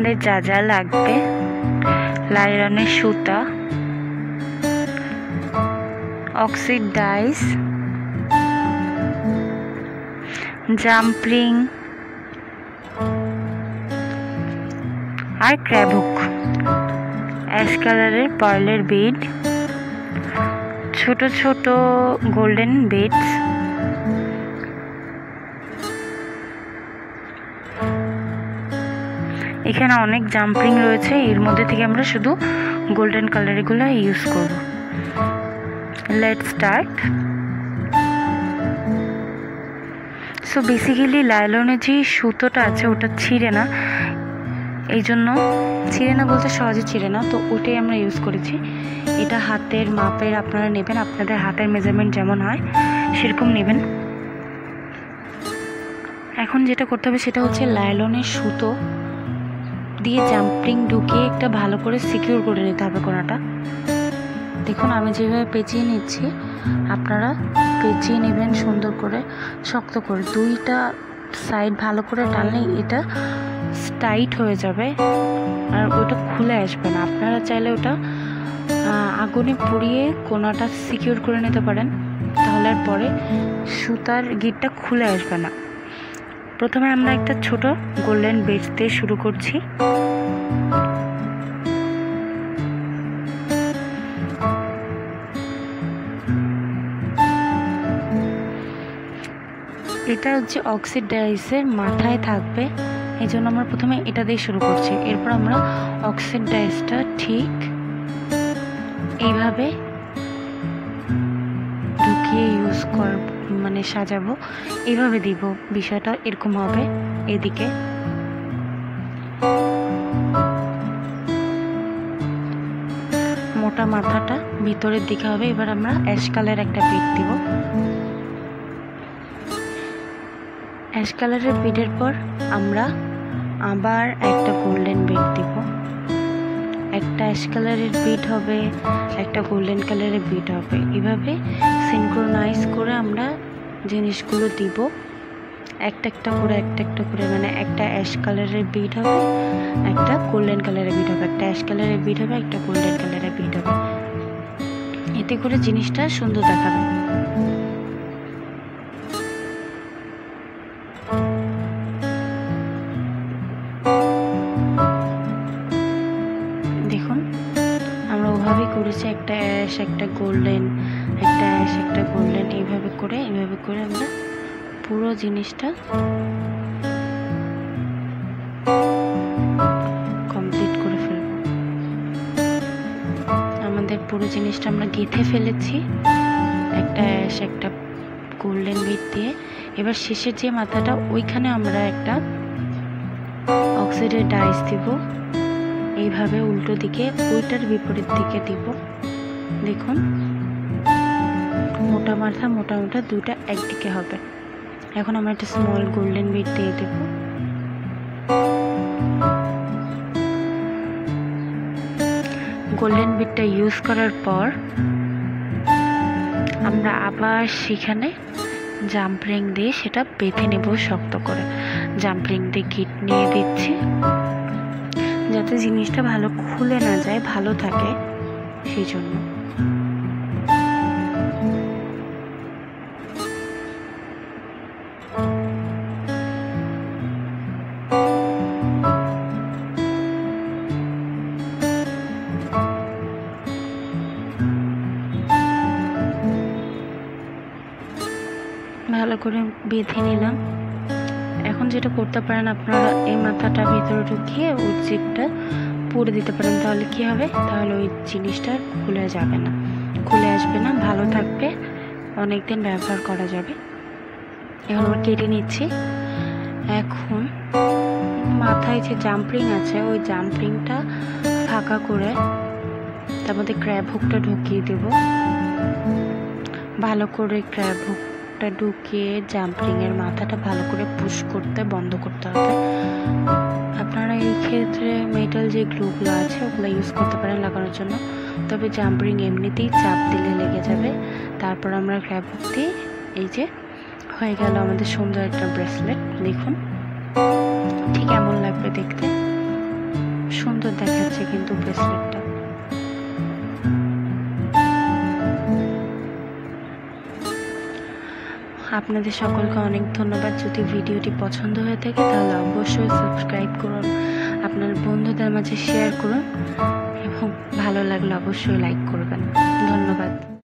আমাদের যা যা লাগবে, লাইলনের সুতা, অক্সিড ডাইস, জাম্পরিং আর ক্র্যাব হুক, অ্যাশ কালারের পার্লের বিড, ছোট ছোট গোল্ডেন বিডস, এখানে অনেক জাম্পরিং রয়েছে, এর মধ্যে থেকে আমরা শুধু গোল্ডেন কালারগুলো ইউজ করব। Let's start. সো বেসিক্যালি লাইলনের যে সুতোটা আছে ওটা ছিঁড়ে না, এই জন্য ছিঁড়ে না বলতে সহজে ছিঁড়ে না, তো ওটাই আমরা ইউজ করেছি। এটা হাতের মাপের আপনারা নেবেন, আপনাদের হাতের মেজারমেন্ট যেমন হয় সেরকম নেবেন। এখন যেটা করতে হবে সেটা হচ্ছে লাইলনের সুতো দিয়ে জাম্পরিং ঢুকিয়ে একটা ভালো করে সিকিউর করে নিতে হবে কোনাটা। দেখুন আমি যেভাবে পেঁচিয়ে নিচ্ছি, আপনারা পেঁচিয়ে নেবেন সুন্দর করে, শক্ত করে। দুইটা সাইড ভালো করে টানলেই এটা টাইট হয়ে যাবে আর ওটা খুলে আসবে না। আপনারা চাইলে ওটা আগুনে পুড়িয়ে কোনাটা সিকিউর করে নিতে পারেন, তাহলে আর পরে সুতার গিটটা খুলে আসবে না। প্রথমে আমরা একটা ছোট গোল্ডেন বিডস দিয়ে শুরু করছি। এটা হচ্ছে অক্সিড ডাইসের মাথায় থাকবে, এই জন্য আমরা প্রথমে এটা দিয়ে শুরু করছি। এরপর আমরা অক্সিড ডাইসটা ঠিক এইভাবে ঢুকিয়ে ইউজ করব, মানে সাজাবো, এইভাবে দিব। বিষয়টা এরকম হবে। এদিকে মোটা মাথাটা ভিতরের দিকে হবে। এবার আমরা অ্যাশ কালার একটা বিড দিব। অ্যাশ কালারের বিডের পর আমরা আবার একটা গোল্ডেন বিড দিব। একটা অ্যাশ কালারের বিড হবে, একটা গোল্ডেন কালারের বিড হবে। এভাবে সিনক্রোনাইজ করে আমরা জিনিসগুলো দিব, একটা একটা করে, মানে একটা অ্যাশ কালারের বিড হবে, একটা গোল্ডেন কালারের বিড হবে, একটা অ্যাশ কালারের বিড হবে, একটা গোল্ডেন কালারের বিড হবে। এতে করে জিনিসটা সুন্দর দেখাবে। দেখুন আমরা ওভাবেই করেছি, একটা অ্যাশ, একটা গোল্ডেন, একটা অ্যাশ, একটা গোল্ডেন, এইভাবে করে আমরা পুরো জিনিসটা কমপ্লিট করে ফেলব। আমাদের পুরো জিনিসটা আমরা গেঁথে ফেলেছি একটা অ্যাশ, একটা গোল্ডেন বিড দিয়ে। এবার শেষের যে মাথাটা, ওইখানে আমরা একটা অক্সিডের ডাইস দিব, এইভাবে উল্টো দিকে, ওইটার বিপরীত দিকে দিব। দেখুন মোটা মাথা মোটা দুটা একদিকে হবে। এখন আমরা একটা স্মল গোল্ডেন বিড দিয়ে দেব। গোল্ডেন বিডটা ইউজ করার পর আমরা আবার সেখানে জাম্পরিং দিয়ে সেটা বেঁধে নেব শক্ত করে। জাম্পরিং দিয়ে গিট নিয়ে দিচ্ছি যাতে জিনিসটা ভালো খুলে না যায়, ভালো থাকে সেই জন্য। ভালো করে বেঁধে নিলাম। এখন যেটা করতে পারেন আপনারা, এই মাথাটা ভিতরে ঢুকিয়ে ওই জিপটা পুড়ে দিতে পারেন, তাহলে কি হবে, তাহলে ওই জিনিসটা খুলে যাবে না, খুলে আসবে না, ভালো থাকবে, অনেক দিন ব্যবহার করা যাবে। এখন আমরা কেটে নিচ্ছি। এখন মাথায় যে জাম্পরিং আছে, ওই জাম্পরিংটা ফাঁকা করে তার মধ্যে ক্র্যাব হুকটা ঢুকিয়ে দেব। ভালো করে ক্র্যাব হুকটা ঢুকিয়ে জাম্পরিংয়ের মাথাটা ভালো করে পুশ করতে বন্ধ করতে হবে। আপনারা এই ক্ষেত্রে মেটাল যে গ্লুগুলো আছে ওগুলো ইউজ করতে পারেন লাগানোর জন্য, তবে জাম্পরিং এমনিতেই চাপ দিলে লেগে যাবে। তারপর আমরা ক্র্যাব হুক দিয়ে, এই যে হয়ে গেল আমাদের সুন্দর একটা ব্রেসলেট। দেখুন ঠিক এমন লাগবে দেখতে। সুন্দর দেখাচ্ছে কিন্তু ব্রেসলেটটা। আপনাদের সকলকে অনেক ধন্যবাদ। যদি ভিডিওটি পছন্দ হয়ে থাকে তাহলে অবশ্যই সাবস্ক্রাইব করুন, আপনার বন্ধুদের মাঝে শেয়ার করুন এবং ভালো লাগলে অবশ্যই লাইক করবেন। ধন্যবাদ।